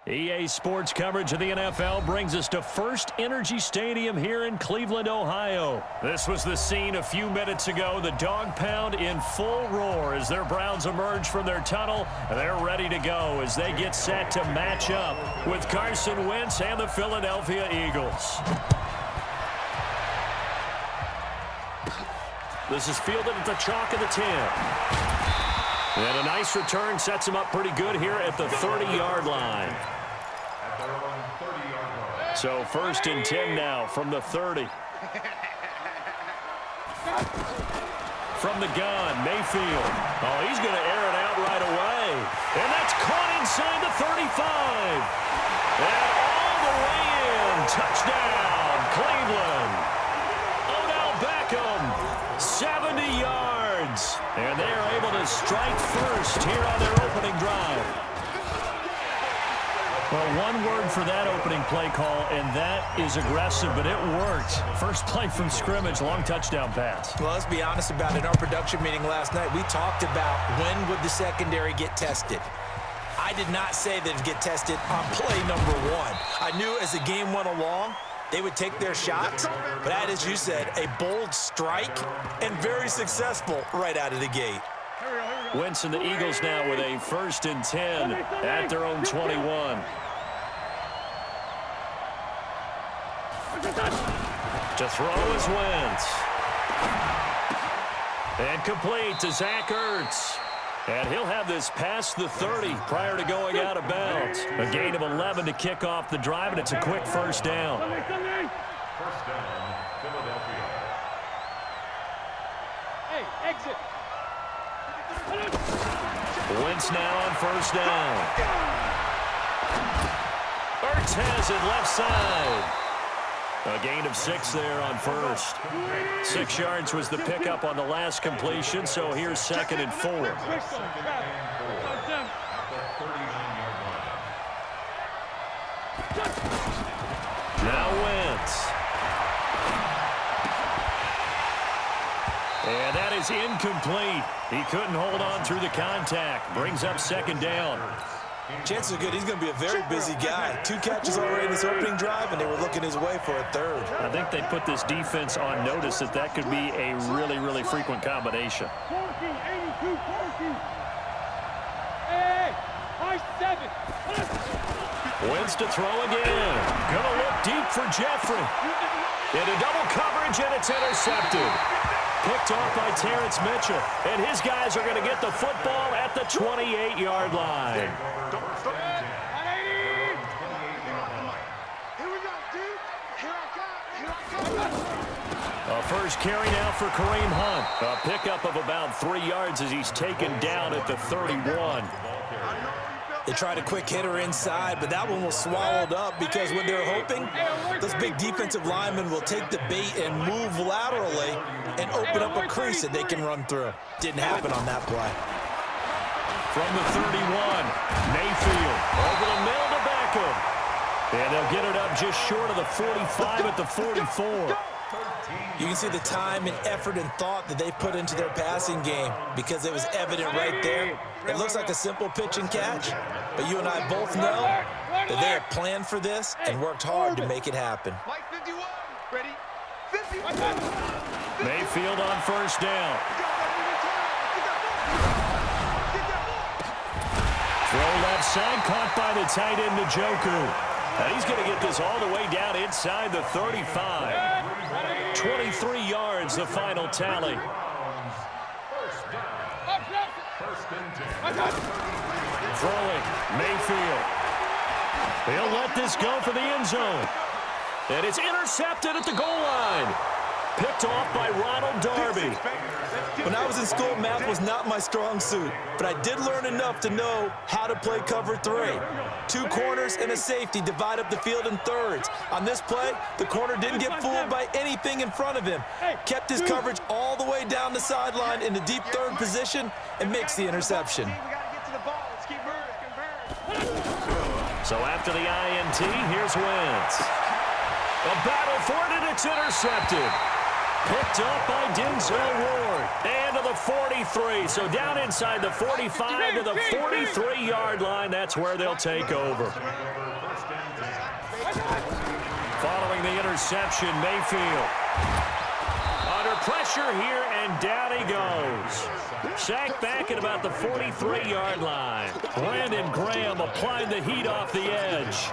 EA Sports coverage of the NFL brings us to First Energy Stadium here in Cleveland, Ohio. This was the scene a few minutes ago. The dog pound in full roar as their Browns emerge from their tunnel. They're ready to go as they get set to match up with Carson Wentz and the Philadelphia Eagles. This is fielded at the chalk of the 10. And a nice return sets him up pretty good here at the 30-yard line. So first and 10 now from the 30. From the gun, Mayfield. Oh, he's going to air it out right away. And that's caught inside the 35. And all the way in. Touchdown, Cleveland. Odell Beckham, 70 yards. And they are able to strike first here on their opening drive. Well, one word for that opening play call, and that is aggressive, but it worked. First play from scrimmage, long touchdown pass. Well, let's be honest about it. In our production meeting last night, we talked about when would the secondary get tested. I did not say that it'd get tested on play number one. I knew as the game went along, they would take their shots, but that, as you said, a bold strike and very successful right out of the gate. Wentz and the Eagles now with a first and 10 at their own 21. To throw is Wentz. And complete to Zach Ertz. And he'll have this past the 30 prior to going out of bounds. A gain of 11 to kick off the drive, and it's a quick first down. First down, Philadelphia. Hey, exit. Wentz now on first down. Ertz has it left side. A gain of 6 there on first. 6 yards was the pickup on the last completion, so here's second and 4. Now Wentz. And that is incomplete. He couldn't hold on through the contact. Brings up second down. Chances are good. He's going to be a very busy guy. 2 catches already in this opening drive, and they were looking his way for a third. I think they put this defense on notice that that could be a really, really frequent combination. Hey, Wentz to throw again. Gonna look deep for Jeffrey. Into double coverage, and it's intercepted. Picked off by Terrence Mitchell. And his guys are going to get the football at the 28-yard line. A first carry now for Kareem Hunt. A pickup of about 3 yards as he's taken down at the 31. They tried a quick hitter inside, but that one was swallowed up because what they're hoping, those big defensive linemen will take the bait and move laterally and open up a crease that they can run through. Didn't happen on that play. From the 31, Mayfield over the middle to Beckham. And they'll get it up just short of the 45 at the 44. You can see the time and effort and thought that they put into their passing game because it was evident right there. It looks like a simple pitch and catch, but you and I both know that they have planned for this and worked hard to make it happen. Mayfield on first down. Throw left side, caught by the tight end, Njoku. And he's going to get this all the way down inside the 35. 23 yards, the final tally. Throwing, Mayfield. He'll let this go for the end zone. And it's intercepted at the goal line. Picked off by Ronald Darby. When I was in school, math was not my strong suit, but I did learn enough to know how to play cover 3. 2 corners and a safety divide up the field in thirds. On this play, the corner didn't get fooled by anything in front of him. Kept his coverage all the way down the sideline in the deep third position and makes the interception. So after the INT, here's Wentz. A battle for it, and it's intercepted. Picked up by Denzel Ward. And to the 43. So down inside the 45 to the 43-yard line. That's where they'll take over. Following the interception, Mayfield. Under pressure here, and down he goes. Sacked back at about the 43-yard line. Brandon Graham applied the heat off the edge.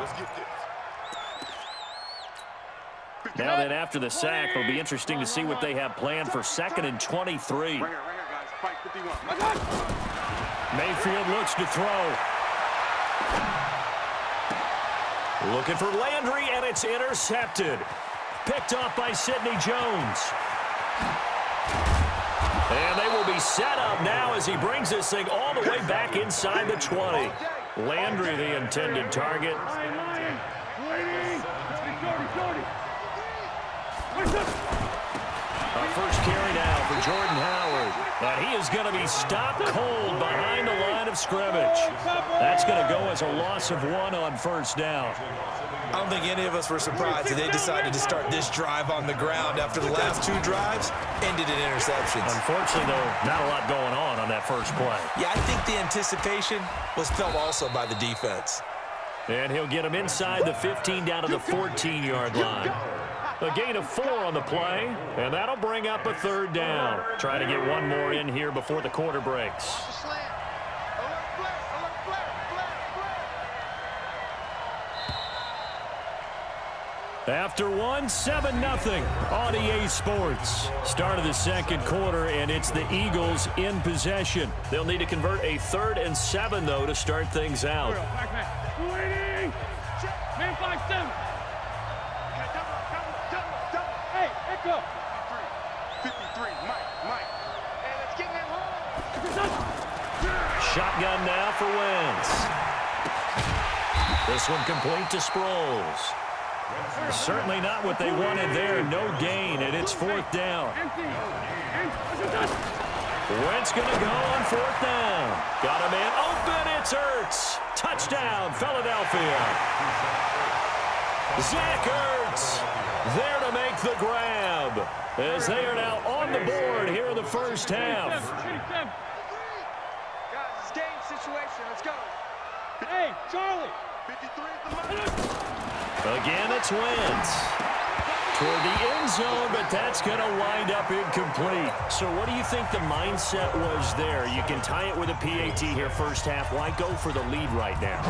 Now then, after the sack, it'll be interesting to see what they have planned for 2nd and 23. Mayfield looks to throw. Looking for Landry, and it's intercepted. Picked off by Sidney Jones. And they will be set up now as he brings this thing all the way back inside the 20. Landry, the intended target. Our first carry now for Jordan Howard. And he is going to be stopped cold behind the line of scrimmage. That's going to go as a loss of 1 on first down. I don't think any of us were surprised that they decided to start this drive on the ground after the last 2 drives ended in interceptions. Unfortunately, though, not a lot going on that first play. Yeah, I think the anticipation was felt also by the defense. And he'll get him inside the 15 down to the 14-yard line. A gain of 4 on the play, and that'll bring up a 3rd down. Trying to get one more in here before the quarter breaks. After 1, 7-0 on EA Sports. Start of the second quarter, and it's the Eagles in possession. They'll need to convert a 3rd and 7, though, to start things out. Man 5-7. Hey, echo. 53, Mike. Hey, let's get him home. Shotgun now for Wentz. This one complete to Sproles. Certainly not what they wanted there. No gain, and it's 4th down. Wentz going to go on 4th down. Got a man open. It's Ertz. Touchdown, Philadelphia. Zach Ertz there to make the grab as they are now on the board here in the first half. Guys, it's game situation. Let's go. Hey, Charlie. 53 at the line. Again, it's Wentz. Toward the end zone, but that's going to wind up incomplete. So what do you think the mindset was there? You can tie it with a PAT here first half. Why go for the lead right now?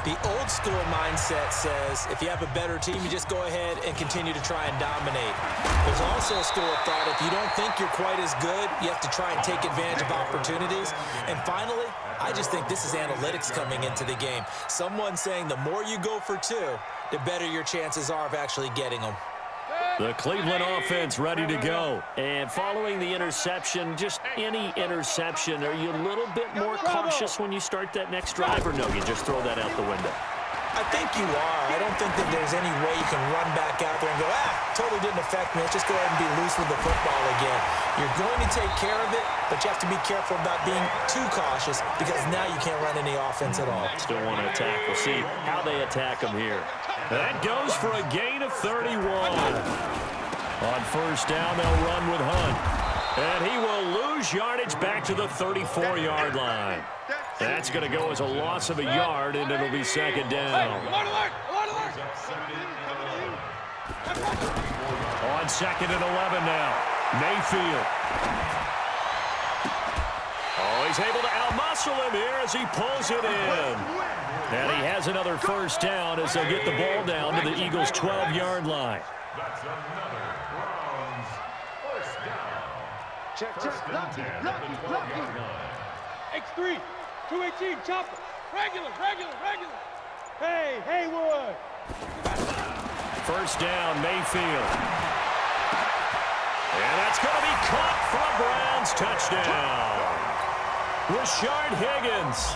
The old school mindset says if you have a better team, you just go ahead and continue to try and dominate. There's also a school of thought, if you don't think you're quite as good, you have to try and take advantage of opportunities. And finally, I just think this is analytics coming into the game. Someone saying the more you go for 2, the better your chances are of actually getting them. The Cleveland offense ready to go. And following the interception, just any interception, are you a little bit more cautious when you start that next drive, or no, you just throw that out the window? I think you are. I don't think that there's any way you can run back out there and go, totally didn't affect me. Let's just go ahead and be loose with the football again. You're going to take care of it, but you have to be careful about being too cautious because now you can't run any offense at all. Still want to attack. We'll see how they attack them here. That goes for a gain of 31. On first down, they'll run with Hunt. And he will lose yardage back to the 34-yard line. That's going to go as a loss of a yard, and it'll be 2nd down. On 2nd and 11 now. Mayfield. Oh, he's able to outmuscle him here as he pulls it in. And he has another first down as they'll get the ball down to the Eagles' 12-yard line. That's another Browns first down. Check. Lucky. X3. 218, chopper. Regular. Hey, Haywood. First down, Mayfield. And that's going to be caught for a Browns touchdown. Rashard Higgins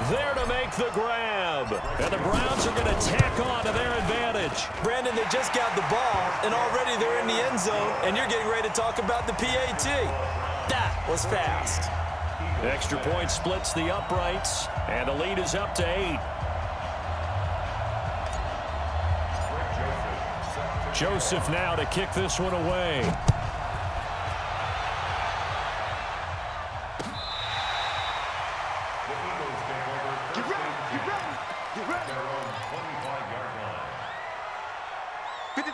there to make the grab. And the Browns are going to tack on to their advantage. Brandon, they just got the ball, and already they're in the end zone, and you're getting ready to talk about the PAT. That was fast. Extra point splits the uprights, and the lead is up to 8. Joseph now to kick this one away.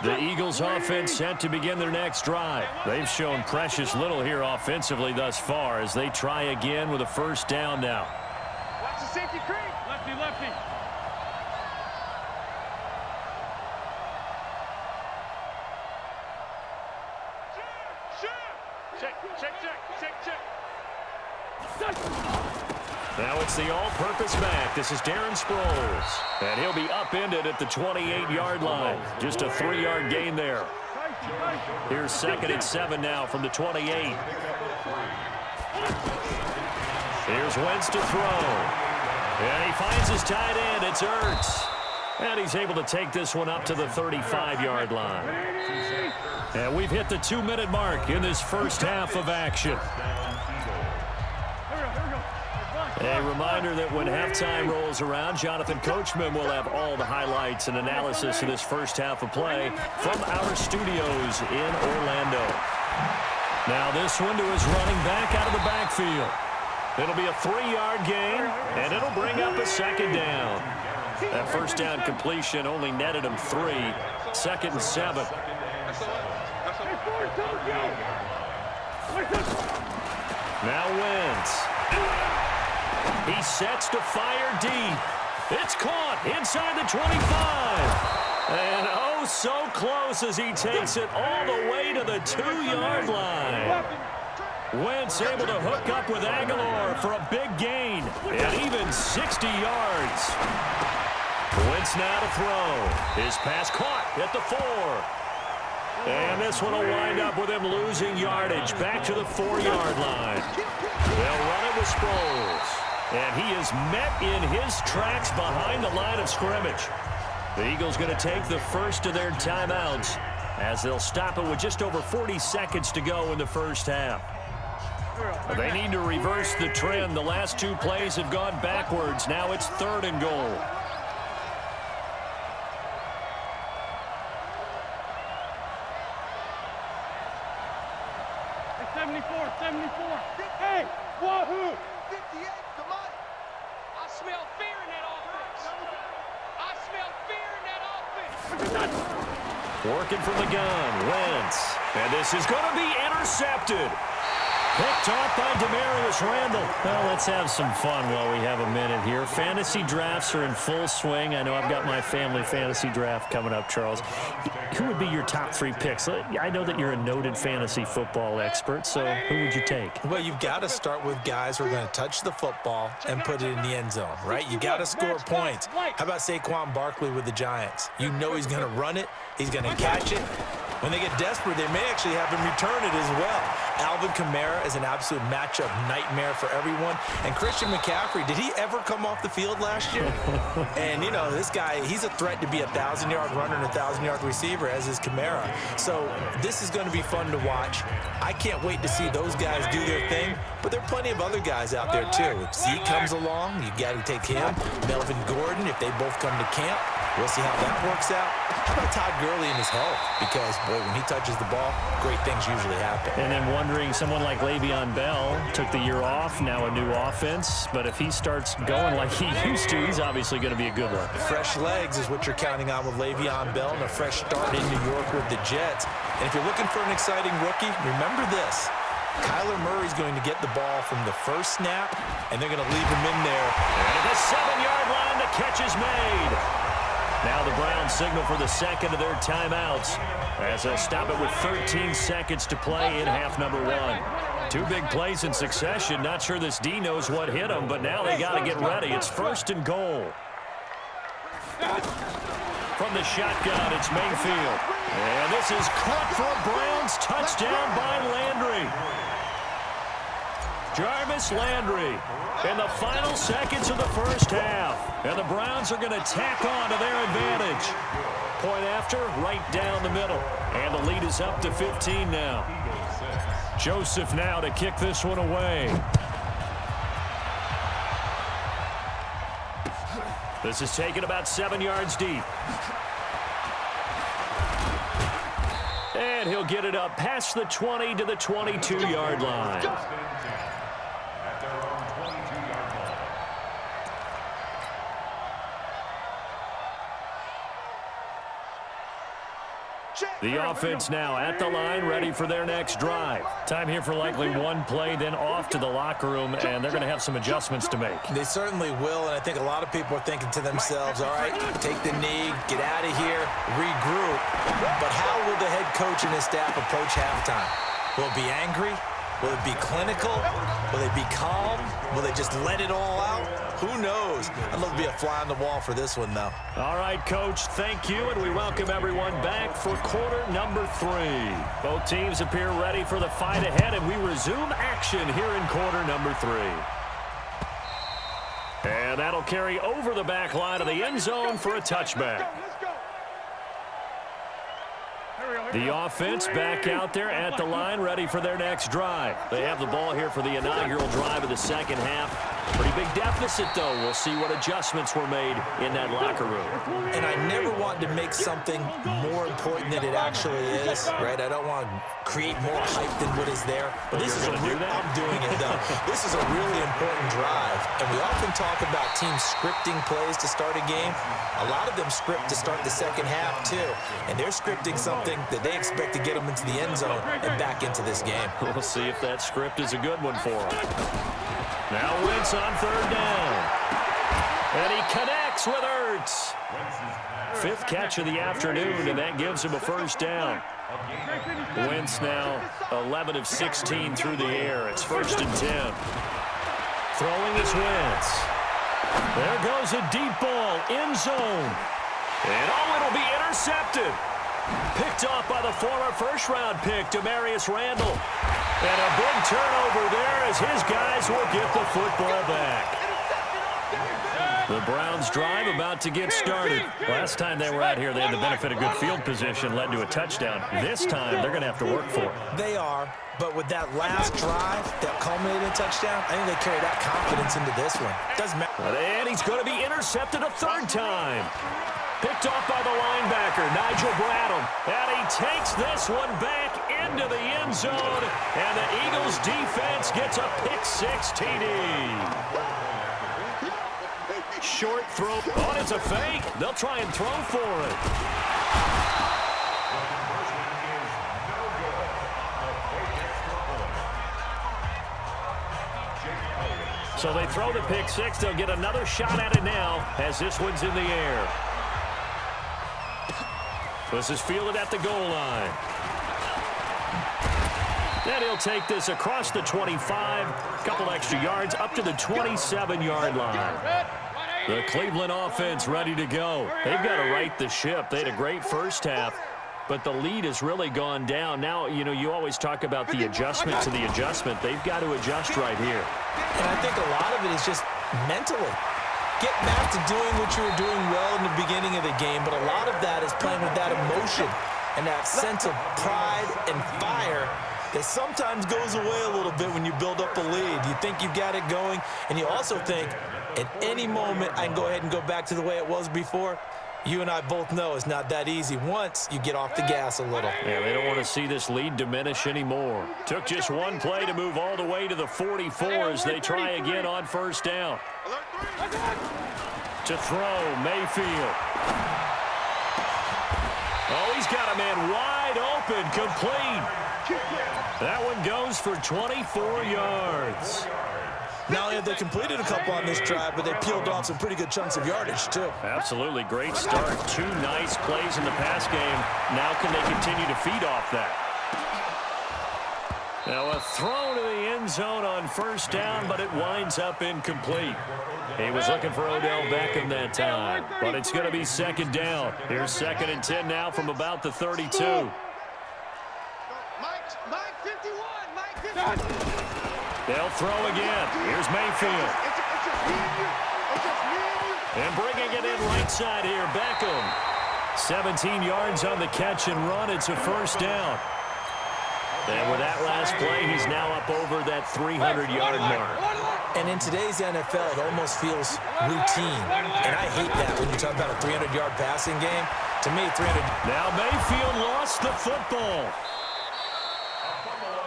The Eagles offense set to begin their next drive. They've shown precious little here offensively thus far as they try again with a first down now. Watch the safety creep. Lefty, lefty. Check. Now it's the all-purpose back. This is Darren Sproles. And he'll be upended at the 28-yard line. Just a 3-yard gain there. Here's 2nd and 7 now from the 28. Here's Wentz to throw. And he finds his tight end. It's Ertz. And he's able to take this one up to the 35-yard line. And we've hit the 2-minute mark in this first half of action. A reminder that when halftime rolls around, Jonathan Coachman will have all the highlights and analysis of this first half of play from our studios in Orlando. Now this one to his running back out of the backfield. It'll be a 3-yard gain, and it'll bring up a 2nd down. That first down completion only netted him 3. 2nd and 7. Now Wentz. He sets to fire deep. It's caught inside the 25. And oh, so close as he takes it all the way to the 2-yard line. Wentz able to hook up with Aguilar for a big gain. And even 60 yards. Wentz now to throw. His pass caught at the 4. And this one will wind up with him losing yardage back to the 4-yard line. They'll run it with Sproles. And he is met in his tracks behind the line of scrimmage. The Eagles going to take the first of their timeouts as they'll stop it with just over 40 seconds to go in the first half. They need to reverse the trend. The last 2 plays have gone backwards. Now it's 3rd and goal. Hey, 74. Hey, wahoo! 58, come on. I smell fear in that offense. I smell fear in that offense. Working from the gun, Wentz. And this is going to be intercepted. Picked off by Demarius Randall. Well, let's have some fun while we have a minute here. Fantasy drafts are in full swing. I know I've got my family fantasy draft coming up, Charles. Who would be your top 3 picks? I know that you're a noted fantasy football expert, so who would you take? Well, you've got to start with guys who are going to touch the football and put it in the end zone, right? You got to score points. How about Saquon Barkley with the Giants? You know he's going to run it. He's going to catch it. When they get desperate, they may actually have him return it as well. Alvin Kamara is an absolute matchup nightmare for everyone. And Christian McCaffrey, did he ever come off the field last year? And, you know, this guy, he's a threat to be a 1,000-yard runner and a 1,000-yard receiver, as is Kamara. So this is going to be fun to watch. I can't wait to see those guys do their thing. But there are plenty of other guys out there, too. If Zeke comes along, you got to take him. Melvin Gordon, if they both come to camp. We'll see how that works out. How about Todd Gurley and his health? Because, boy, when he touches the ball, great things usually happen. And then wondering, someone like Le'Veon Bell took the year off, now a new offense. But if he starts going like he used to, he's obviously going to be a good one. Fresh legs is what you're counting on with Le'Veon Bell and a fresh start in New York with the Jets. And if you're looking for an exciting rookie, remember this. Kyler Murray's going to get the ball from the first snap, and they're going to leave him in there. And at the 7-yard line, the catch is made. Now the Browns signal for the second of their timeouts as they'll stop it with 13 seconds to play in half number 1. 2 big plays in succession. Not sure this D knows what hit him, but now they got to get ready. It's 1st and goal. From the shotgun, it's Mayfield. And this is caught for a Browns touchdown by Landry. Jarvis Landry in the final seconds of the first half. And the Browns are going to tack on to their advantage. Point after, right down the middle. And the lead is up to 15 now. Joseph now to kick this one away. This is taken about 7 yards deep. And he'll get it up past the 20 to the 22-yard line. The offense now at the line, ready for their next drive. Time here for likely one play, then off to the locker room, and they're going to have some adjustments to make. They certainly will, and I think a lot of people are thinking to themselves, all right, take the knee, get out of here, regroup. But how will the head coach and his staff approach halftime? Will it be angry? Will it be clinical? Will they be calm? Will they just let it all out? Who knows? I'd love to be a fly on the wall for this one, though. All right, Coach, thank you, and we welcome everyone back for quarter number 3. Both teams appear ready for the fight ahead, and we resume action here in quarter number 3. And that'll carry over the back line of the end zone for a touchback. The offense back out there at the line, ready for their next drive. They have the ball here for the inaugural drive of the second half. Pretty big deficit, though. We'll see what adjustments were made in that locker room. And I never want to make something more important than it actually is, right? I don't want to create more hype than what is there. But this is I'm doing it, though. This is a really important drive. And we often talk about teams scripting plays to start a game. A lot of them script to start the second half, too. And they're scripting something that they expect to get them into the end zone and back into this game. We'll see if that script is a good one for them. Now Wentz on third down. And he connects with Ertz. 5th catch of the afternoon, and that gives him a first down. Wentz now 11 of 16 through the air. It's 1st and 10. Throwing is Wentz. There goes a deep ball, end zone. And it'll be intercepted. Picked off by the former first-round pick, Demarius Randall. And a big turnover there as his guys will get the football back. The Browns drive about to get started. Last time they were out here, they had the benefit of good field position, led to a touchdown. This time, they're going to have to work for it. They are, but with that last drive that culminated in a touchdown, I think they carry that confidence into this one. Doesn't matter. And he's going to be intercepted a 3rd time. Picked off by the linebacker, Nigel Bradham. And he takes this one back into the end zone. And the Eagles defense gets a pick-6 TD. Short throw. Oh, it's a fake. They'll try and throw for it. So they throw the pick-6. They'll get another shot at it now as this one's in the air. This is fielded at the goal line. And he'll take this across the 25, a couple extra yards, up to the 27-yard line. The Cleveland offense ready to go. They've got to right the ship. They had a great first half, but the lead has really gone down. Now, you always talk about the adjustment to the adjustment. They've got to adjust right here. And I think a lot of it is just mentally. Get back to doing what you were doing well in the beginning of the game, but a lot of that is playing with that emotion and that sense of pride and fire that sometimes goes away a little bit when you build up a lead. You think you've got it going, and you also think at any moment I can go ahead and go back to the way it was before. You and I both know it's not that easy once you get off the gas a little. Yeah, they don't want to see this lead diminish anymore. Took just one play to move all the way to the 44 as they try again on first down. To throw, Mayfield. Oh, he's got a man wide open, complete. That one goes for 24 yards. Not only have they completed a couple on this drive, but they peeled off some pretty good chunks of yardage, too. Absolutely. Great start. 2 nice plays in the pass game. Now can they continue to feed off that? Now a throw to the end zone on first down, but it winds up incomplete. He was looking for Odell Beckham that time, but it's going to be 2nd down. Here's 2nd and 10 now from about the 32. Mike 51, Mike 51. They'll throw again. Here's Mayfield. It's just me and you. It's just me and you. And bringing it in right side here, Beckham. 17 yards on the catch and run. It's a first down. And with that last play, he's now up over that 300-yard mark. And in today's NFL, it almost feels routine. And I hate that when you talk about a 300-yard passing game. To me, 300. Now Mayfield lost the football.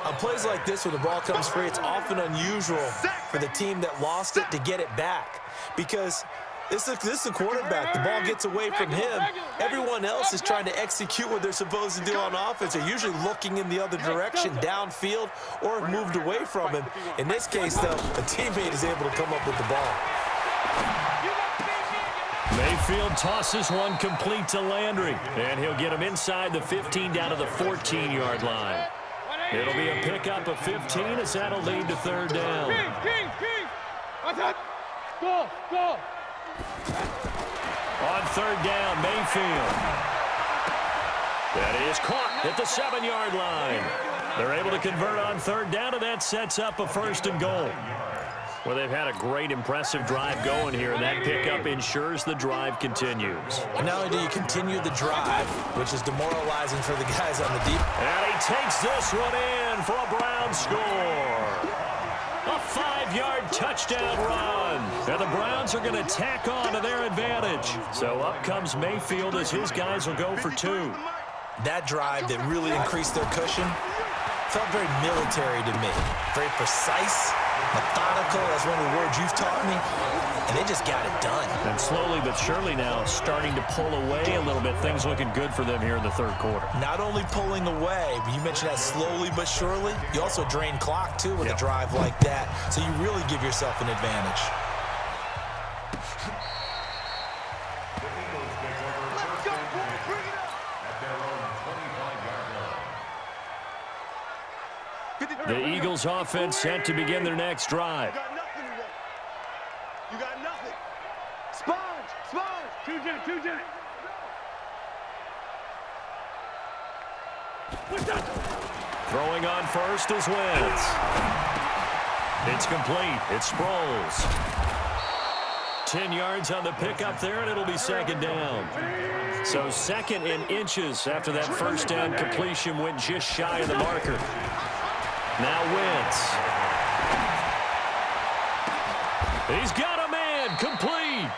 On plays like this, when the ball comes free, it's often unusual for the team that lost it to get it back. Because This is a quarterback. The ball gets away from him. Everyone else is trying to execute what they're supposed to do on offense. They're usually looking in the other direction, downfield, or have moved away from him. In this case, though, a teammate is able to come up with the ball. Mayfield tosses one complete to Landry, and he'll get him inside the 15 down to the 14-yard line. It'll be a pickup of 15 as that'll lead to third down. Go. On third down, Mayfield. That is caught at the 7-yard line. They're able to convert on third down, and that sets up a first and goal. Well, they've had a great, impressive drive going here, and that pickup ensures the drive continues. And not only do you continue the drive, which is demoralizing for the guys on the deep. And he takes this one in for a Brown score. A 5-yard touchdown run. And the Browns are going to tack on to their advantage. So up comes Mayfield as his guys will go for 2. That drive that really increased their cushion felt very military to me. Very precise, methodical, that's one of the words you've taught me, and they just got it done. And slowly but surely now starting to pull away a little bit. Things looking good for them here in the third quarter. Not only pulling away, but you mentioned that slowly but surely, you also drain clock too with a drive like that, so you really give yourself an advantage. The Eagles offense set to begin their next drive. You got nothing. Sponge. Two jet. Throwing on first is Wentz. It's complete. It's Sproles. 10 yards on the pickup there, and it'll be second down. So second in inches after that first down completion went just shy of the marker. Now Wentz. He's got a man, complete.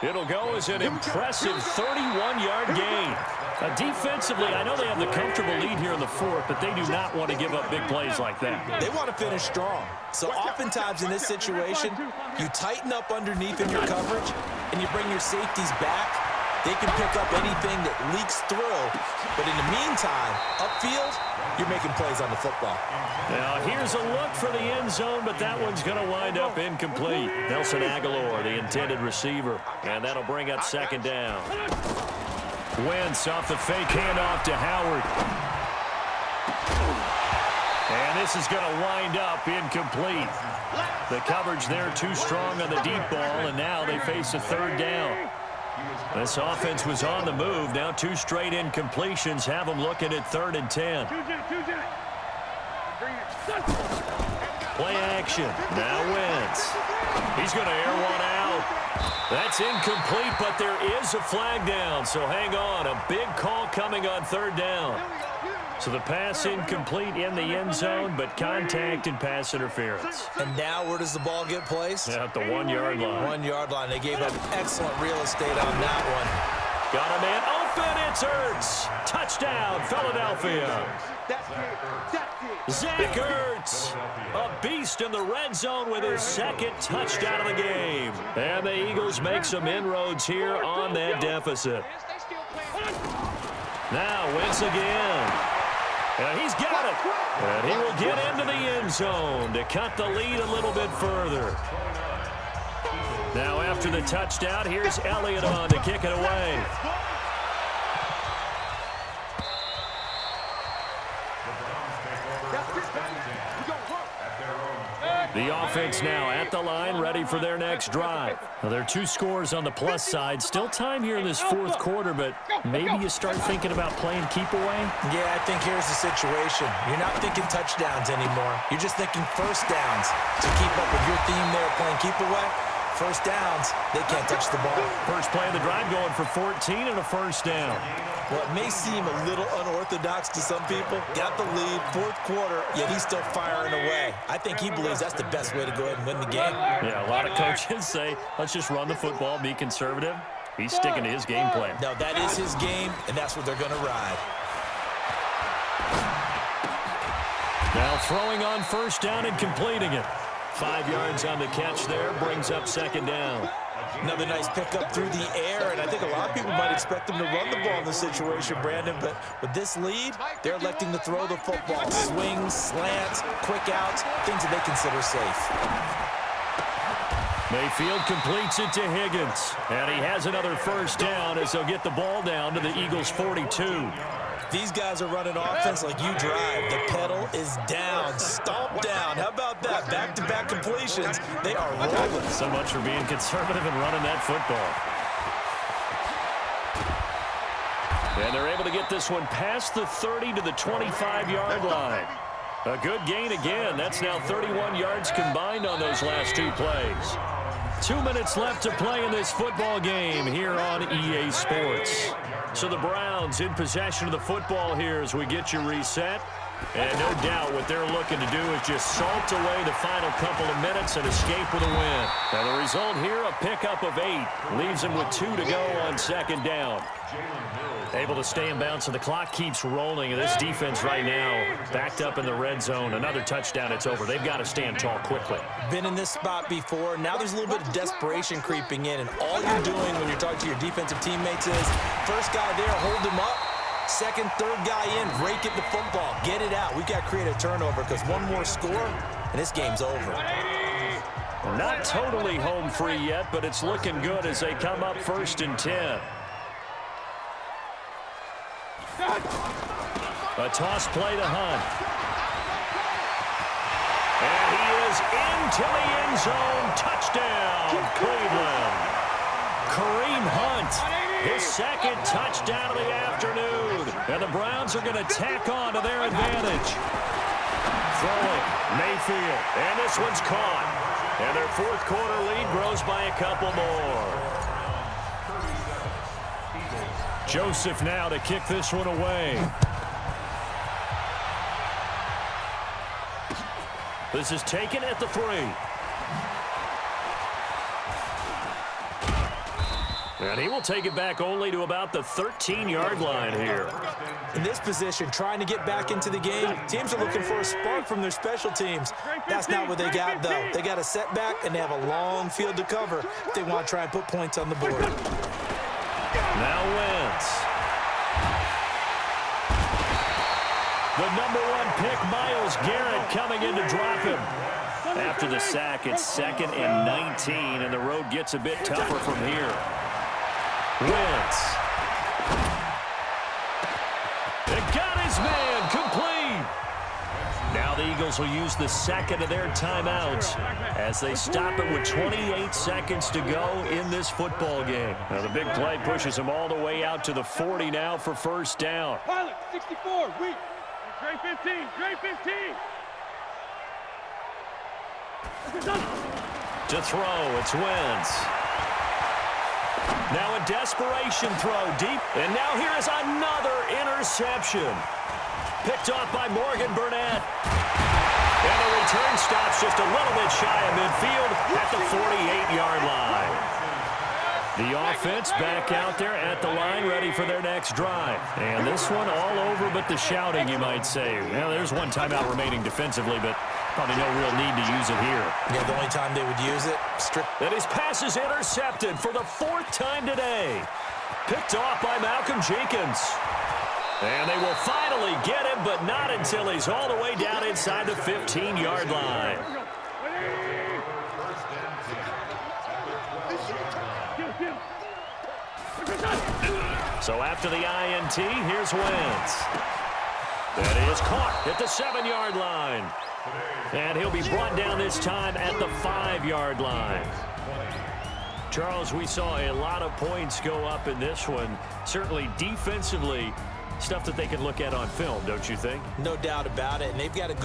It'll go as an impressive 31-yard gain. Defensively, I know they have the comfortable lead here in the fourth, but they do not want to give up big plays like that. They want to finish strong. So oftentimes in this situation, you tighten up underneath in your coverage, and you bring your safeties back. They can pick up anything that leaks through. But in the meantime, upfield, you're making plays on the football. Now, here's a look for the end zone, but that one's going to wind up incomplete. Nelson Aguilar, the intended receiver, and that'll bring up second down. Wentz off the fake handoff to Howard. And this is going to wind up incomplete. The coverage there too strong on the deep ball, and now they face a third down. This offense was on the move. Now 2 straight incompletions have them looking at 3rd and 10. Play action. Now Wentz. He's going to air one out. That's incomplete, but there is a flag down. So hang on. A big call coming on 3rd down. So the pass incomplete in the end zone, but contact and pass interference. And now where does the ball get placed? At the 1-yard line. 1-yard line. They gave up excellent real estate on that one. Got a man open. It's Ertz. Touchdown, Philadelphia. Zach Ertz, a beast in the red zone with his 2nd touchdown of the game. And the Eagles make some inroads here on that deficit. Now Wentz again. And he's got it. And he will get into the end zone to cut the lead a little bit further. Now after the touchdown, here's Elliott on to kick it away. The offense now at the line, ready for their next drive. Now, there are 2 scores on the plus side. Still time here in this 4th quarter, but maybe you start thinking about playing keep away? Yeah, I think here's the situation. You're not thinking touchdowns anymore. You're just thinking first downs. To keep up with your theme there playing keep away, first downs, they can't touch the ball. First play of the drive going for 14 and a first down. Well, it may seem a little unorthodox to some people. Got the lead, 4th quarter, yet he's still firing away. I think he believes that's the best way to go ahead and win the game. Yeah, a lot of coaches say, let's just run the football, be conservative. He's sticking to his game plan. No, that is his game, and that's what they're going to ride. Now throwing on first down and completing it. 5 yards on the catch there, brings up second down. Another nice pickup through the air, and I think a lot of people might expect them to run the ball in this situation, Brandon, but with this lead, they're electing to throw the football. Swings, slants, quick outs, things that they consider safe. Mayfield completes it to Higgins, and he has another first down as they'll get the ball down to the Eagles' 42. These guys are running offense like you drive. The pedal is down, stomp down. How about that? Back-to-back completions. They are rolling. So much for being conservative and running that football. And they're able to get this one past the 30 to the 25-yard line. A good gain again. That's now 31 yards combined on those last two plays. 2 minutes left to play in this football game here on EA Sports. So the Browns in possession of the football here as we get you reset. And no doubt what they're looking to do is just salt away the final couple of minutes and escape with a win. And the result here, a pickup of 8. Leaves them with 2 to go on second down. Able to stay in bounds, so the clock keeps rolling. And this defense right now backed up in the red zone. Another touchdown, it's over. They've got to stand tall quickly. Been in this spot before. Now there's a little bit of desperation creeping in. And all you're doing when you're talking to your defensive teammates is first guy there, hold him up. Second, third guy in, rake at the football. Get it out. We've got to create a turnover because one more score, and this game's over. Not totally home free yet, but it's looking good as they come up 1st and 10. A toss play to Hunt. And he is into the end zone. Touchdown, Cleveland. Kareem Hunt, his second touchdown of the afternoon. And the Browns are going to tack on to their advantage. Throwing, Mayfield. And this one's caught. And their fourth quarter lead grows by a couple more. Joseph now to kick this one away. This is taken at the 3. And he will take it back only to about the 13-yard line here. In this position, trying to get back into the game, teams are looking for a spark from their special teams. That's not what they got, though. They got a setback, and they have a long field to cover if they want to try and put points on the board. Now Wentz. The number 1 pick, Myles Garrett, coming in to drop him. After the sack, it's 2nd and 19, and the road gets a bit tougher from here. Wentz. It got his man complete. Now the Eagles will use the second of their timeouts as they stop it with 28 seconds to go in this football game. Now the big play pushes them all the way out to the 40 now for first down. Pilot, 64, weak. Great 15, great 15. To throw, it's Wentz. Now a desperation throw deep, and now here is another interception. Picked off by Morgan Burnett. And the return stops just a little bit shy of midfield at the 48-yard line. The offense back out there at the line, ready for their next drive. And this one all over but the shouting, you might say. Well, there's one timeout remaining defensively, but probably no real need to use it here. Yeah, the only time they would use it, And his pass is intercepted for the 4th time today. Picked off by Malcolm Jenkins. And they will finally get him, but not until he's all the way down inside the 15-yard line. So after the INT, here's Wentz. That is caught at the 7-yard line. And he'll be brought down this time at the 5-yard line. Charles, we saw a lot of points go up in this one. Certainly defensively, stuff that they can look at on film, don't you think? no doubt about it. And they've got to go